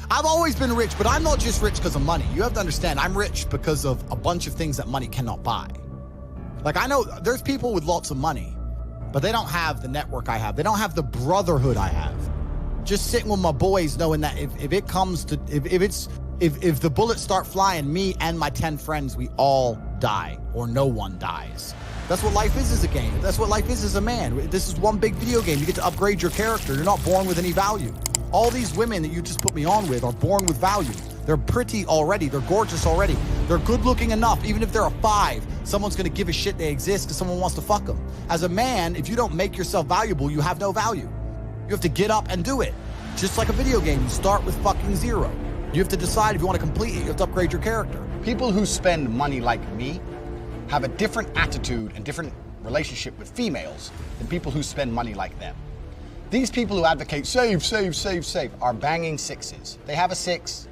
I've always been rich, but I'm not just rich because of money. You have to understand, I'm rich because of a bunch of things that money cannot buy. Like, I know there's people with lots of money, but they don't have the network I have. They don't have the brotherhood I have. Just sitting with my boys, knowing that if it comes to, if the bullets start flying, me and my 10 friends, we all die, or no one dies. That's what life is as a game. That's what life is as a man. This is one big video game. You get to upgrade your character. You're not born with any value. All these women that you just put me on with are born with value. They're pretty already. They're gorgeous already. They're good looking enough. Even if they're a 5, someone's gonna give a shit they exist because someone wants to fuck them. As a man, if you don't make yourself valuable, you have no value. You have to get up and do it. Just like a video game, you start with fucking 0. You have to decide if you want to complete it. You have to upgrade your character. People who spend money like me have a different attitude and different relationship with females than people who spend money like them. These people who advocate save, save, save, save are banging 6s. They have a 6,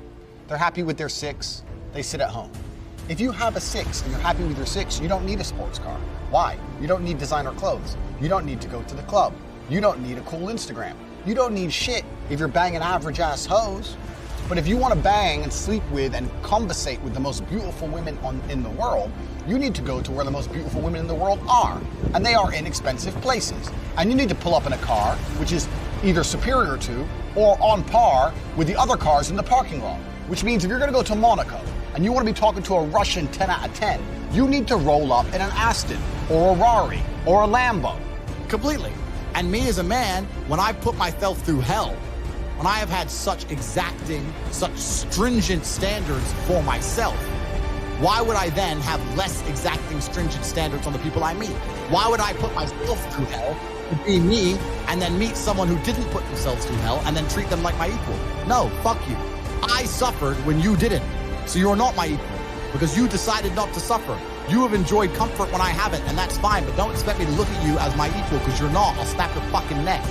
they're happy with their 6, they sit at home. If you have a 6 and you're happy with your 6, you don't need a sports car. Why? You don't need designer clothes. You don't need to go to the club. You don't need a cool Instagram. You don't need shit if you're banging average ass hoes. But if you want to bang and sleep with and conversate with the most beautiful women in the world, you need to go to where the most beautiful women in the world are. And they are in expensive places. And you need to pull up in a car which is either superior to or on par with the other cars in the parking lot. Which means if you're going to go to Monaco and you want to be talking to a Russian 10 out of 10, you need to roll up in an Aston or a Rari or a Lambo. Completely. And me as a man, when I put myself through hell, when I have had such exacting, such stringent standards for myself, why would I then have less exacting, stringent standards on the people I meet? Why would I put myself through hell to be me and then meet someone who didn't put themselves through hell and then treat them like my equal? No, fuck you. I suffered when you didn't. So you're not my equal because you decided not to suffer. You have enjoyed comfort when I haven't, and that's fine, but don't expect me to look at you as my equal because you're not. I'll snap your fucking neck.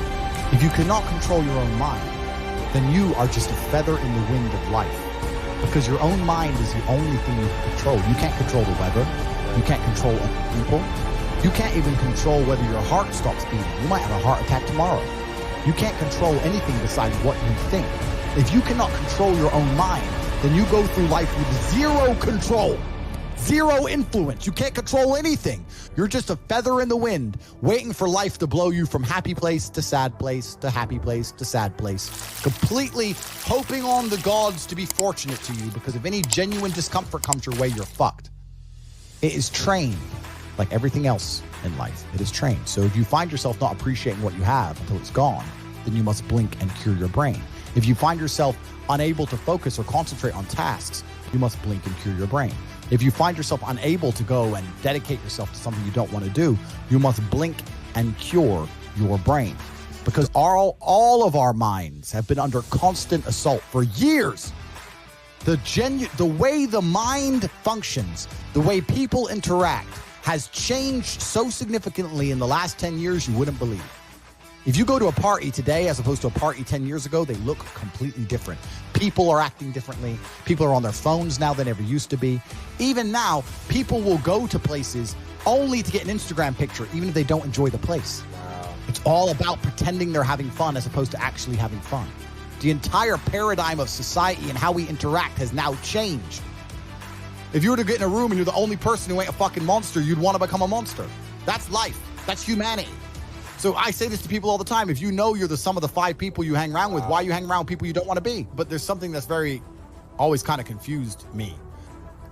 If you cannot control your own mind, then you are just a feather in the wind of life. Because your own mind is the only thing you can control. You can't control the weather. You can't control other people. You can't even control whether your heart stops beating. You might have a heart attack tomorrow. You can't control anything besides what you think. If you cannot control your own mind, then you go through life with 0 control. 0 influence. You can't control anything. You're just a feather in the wind, waiting for life to blow you from happy place to sad place to happy place to sad place, completely hoping on the gods to be fortunate to you, because if any genuine discomfort comes your way, you're fucked. It is trained, like everything else in life. It is trained. So if you find yourself not appreciating what you have until it's gone, then you must blink and cure your brain. If you find yourself unable to focus or concentrate on tasks, you must blink and cure your brain. If you find yourself unable to go and dedicate yourself to something you don't want to do, you must blink and cure your brain. Because all of our minds have been under constant assault for years. The way the mind functions, the way people interact, has changed so significantly in the last 10 years you wouldn't believe. If you go to a party today as opposed to a party 10 years ago, they look completely different. People are acting differently. People are on their phones now than ever used to be. Even now, people will go to places only to get an Instagram picture, even if they don't enjoy the place. Wow. It's all about pretending they're having fun as opposed to actually having fun. The entire paradigm of society and how we interact has now changed. If you were to get in a room and you're the only person who ain't a fucking monster, you'd want to become a monster. That's life. That's humanity. So I say this to people all the time. If you know you're the sum of the 5 people you hang around with, why you hang around with people you don't want to be? But there's something that's always kind of confused me.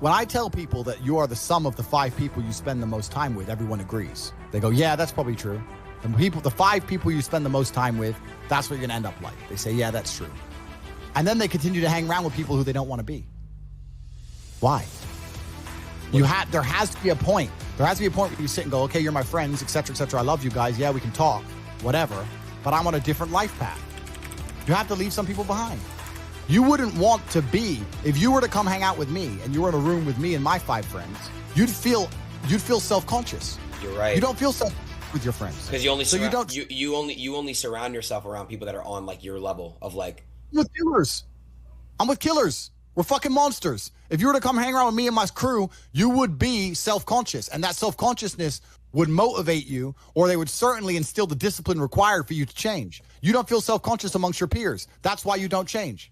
When I tell people that you are the sum of the 5 people you spend the most time with, everyone agrees. They go, yeah, that's probably true. The 5 people you spend the most time with, that's what you're gonna end up like. They say, yeah, that's true. And then they continue to hang around with people who they don't want to be. Why? There has to be a point. There has to be a point where you sit and go, okay, you're my friends, etc., etc. I love you guys. Yeah, we can talk, whatever. But I'm on a different life path. You have to leave some people behind. You wouldn't want to be, if you were to come hang out with me and you were in a room with me and my 5 friends, you'd feel self-conscious. You're right. You don't feel self with your friends because you only surround yourself around people that are on like your level of like. I'm with killers. I'm with killers. We're fucking monsters. If you were to come hang around with me and my crew, you would be self-conscious, and that self-consciousness would motivate you, or they would certainly instill the discipline required for you to change. You don't feel self-conscious amongst your peers. That's why you don't change.